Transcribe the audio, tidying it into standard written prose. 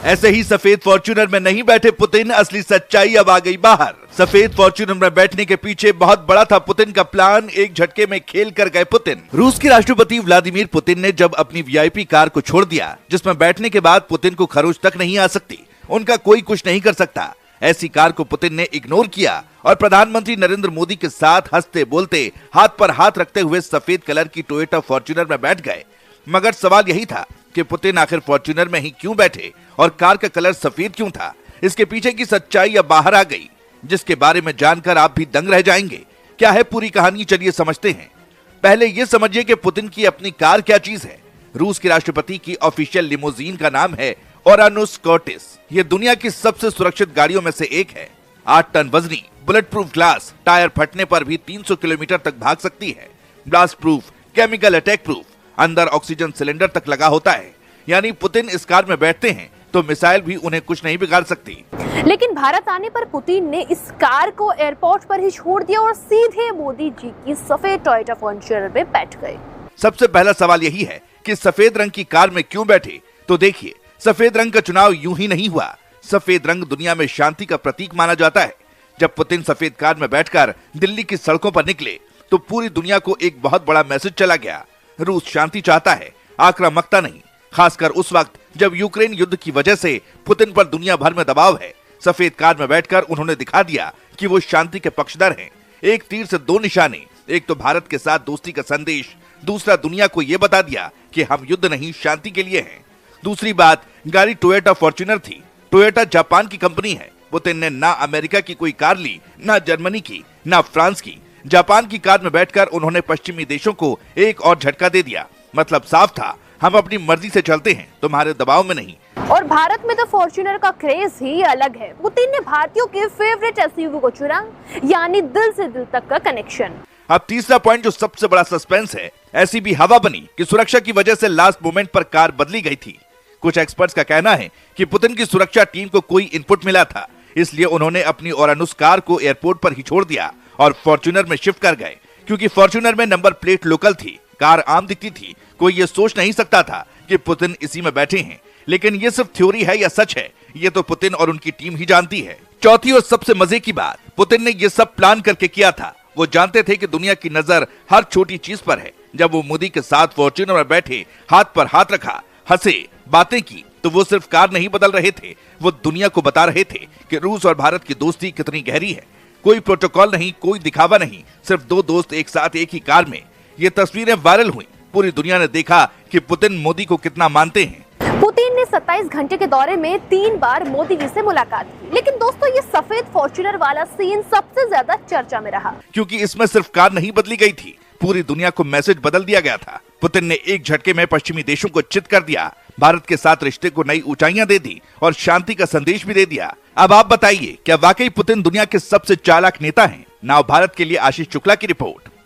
ऐसे ही सफेद फॉर्च्यूनर में नहीं बैठे पुतिन, असली सच्चाई अब आ गई बाहर। सफेद फॉर्च्यूनर में बैठने के पीछे बहुत बड़ा था पुतिन का प्लान। एक झटके में खेल कर गए पुतिन। रूस के राष्ट्रपति व्लादिमीर पुतिन ने जब अपनी वीआईपी कार को छोड़ दिया, जिसमें बैठने के बाद पुतिन को खरोच तक नहीं आ सकती, उनका कोई कुछ नहीं कर सकता, ऐसी कार को पुतिन ने इग्नोर किया और प्रधानमंत्री नरेंद्र मोदी के साथ हंसते बोलते, हाथ पर हाथ रखते हुए सफेद कलर की टोयोटा फॉर्च्यूनर में बैठ गए। मगर सवाल यही था कि पुतिन आखिर फॉर्च्यूनर में ही क्यों बैठे और कार का कलर सफेद क्यों था। इसके पीछे की सच्चाई अब बाहर आ गई, जिसके बारे में जानकर आप भी दंग रह जाएंगे। क्या है पूरी कहानी, चलिए समझते हैं। पहले यह समझिए कि पुतिन की अपनी कार क्या चीज है। रूस के राष्ट्रपति की ऑफिशियल लिमोजीन का नाम है ओरानुस कॉर्टिस। ये दुनिया की सबसे सुरक्षित गाड़ियों में से एक है। 8 टन वजनी, बुलेट प्रूफ ग्लास, टायर फटने पर भी 300 किलोमीटर तक भाग सकती है, blast proof, chemical attack proof, अंदर ऑक्सीजन सिलेंडर तक लगा होता है। यानी पुतिन इस कार में बैठते हैं तो मिसाइल भी उन्हें कुछ नहीं बिगाड़ सकती। लेकिन भारत आने पर पुतिन ने इस कार को एयरपोर्ट पर ही छोड़ दिया और सीधे मोदी जी की सफेद टोयोटा फॉर्च्यूनर में बैठ गए। सबसे पहला सवाल यही है कि सफेद रंग की कार में क्यों बैठे। तो देखिए, सफेद रंग का चुनाव यूं ही नहीं हुआ। सफेद रंग दुनिया में शांति का प्रतीक माना जाता है। जब पुतिन सफेद कार में बैठकर दिल्ली की सड़कों पर निकले तो पूरी दुनिया को एक बहुत बड़ा मैसेज चला गया। रूस शांति चाहता है, आक्रामकता नहीं। खासकर उस वक्त जब यूक्रेन युद्ध की वजह से पुतिन पर दुनिया भर में दबाव है। सफेद कार में बैठकर उन्होंने दिखा दिया कि वो शांति के पक्षधर हैं। एक तीर से 2 निशाने, एक तो भारत के साथ दोस्ती का संदेश, दूसरा दुनिया को ये बता दिया कि हम युद्ध नहीं शांति के लिए हैं। दूसरी बात, गाड़ी टोयोटा फॉर्च्यूनर थी। टोयोटा जापान की कंपनी है। पुतिन ने ना अमेरिका की कोई कार ली, ना जर्मनी की, ना फ्रांस की। जापान की कार में बैठकर उन्होंने पश्चिमी देशों को एक और झटका दे दिया। मतलब साफ था, हम अपनी मर्जी से चलते हैं, तुम्हारे दबाव में नहीं। और भारत में तो फॉर्च्यूनर का क्रेज ही अलग है। पुतिन ने भारतीयों के फेवरेट एसयूवी को चुना, यानी दिल से दिल तक का कनेक्शन। अब तीसरा पॉइंट जो सबसे बड़ा सस्पेंस है, ऐसी भी हवा बनी कि सुरक्षा की वजह से लास्ट मोमेंट पर कार बदली गई थी। कुछ एक्सपर्ट्स का कहना है कि पुतिन की सुरक्षा टीम को कोई इनपुट मिला था, इसलिए उन्होंने अपनी ओरानुस कार को एयरपोर्ट पर ही छोड़ दिया और फॉर्च्यूनर में शिफ्ट कर गए। क्योंकि फॉर्च्यूनर में नंबर प्लेट लोकल थी, कार आम दिखती थी, कोई ये सोच नहीं सकता था कि पुतिन इसी में बैठे हैं। लेकिन ये सिर्फ थ्योरी है या सच है, ये तो पुतिन और उनकी टीम ही जानती है। चौथी और सबसे मजे की बात, पुतिन ने ये सब प्लान करके किया था। वो जानते थे कि दुनिया की नजर हर छोटी चीज पर है। जब वो मोदी के साथ फॉर्च्यूनर में बैठे, हाथ पर हाथ रखा, हंसे, बातें की, तो वो सिर्फ कार नहीं बदल रहे थे, वो दुनिया को बता रहे थे कि रूस और भारत की दोस्ती कितनी गहरी है। कोई प्रोटोकॉल नहीं, कोई दिखावा नहीं, सिर्फ 2 दोस्त एक साथ एक ही कार में। ये तस्वीरें वायरल हुई। पूरी दुनिया ने देखा कि पुतिन मोदी को कितना मानते हैं। पुतिन ने 27 घंटे के दौरे में 3 बार मोदी जी से मुलाकात की। लेकिन दोस्तों, ये सफेद फॉर्च्यूनर वाला सीन सबसे ज्यादा चर्चा में रहा, क्योंकि इसमें सिर्फ कार नहीं बदली गई थी, पूरी दुनिया को मैसेज बदल दिया गया था। पुतिन ने एक झटके में पश्चिमी देशों को चित कर दिया, भारत के साथ रिश्ते को नई ऊंचाइयां दे दी और शांति का संदेश भी दे दिया। अब आप बताइए, क्या वाकई पुतिन दुनिया के सबसे चालाक नेता हैं? नाउ भारत के लिए आशीष शुक्ला की रिपोर्ट।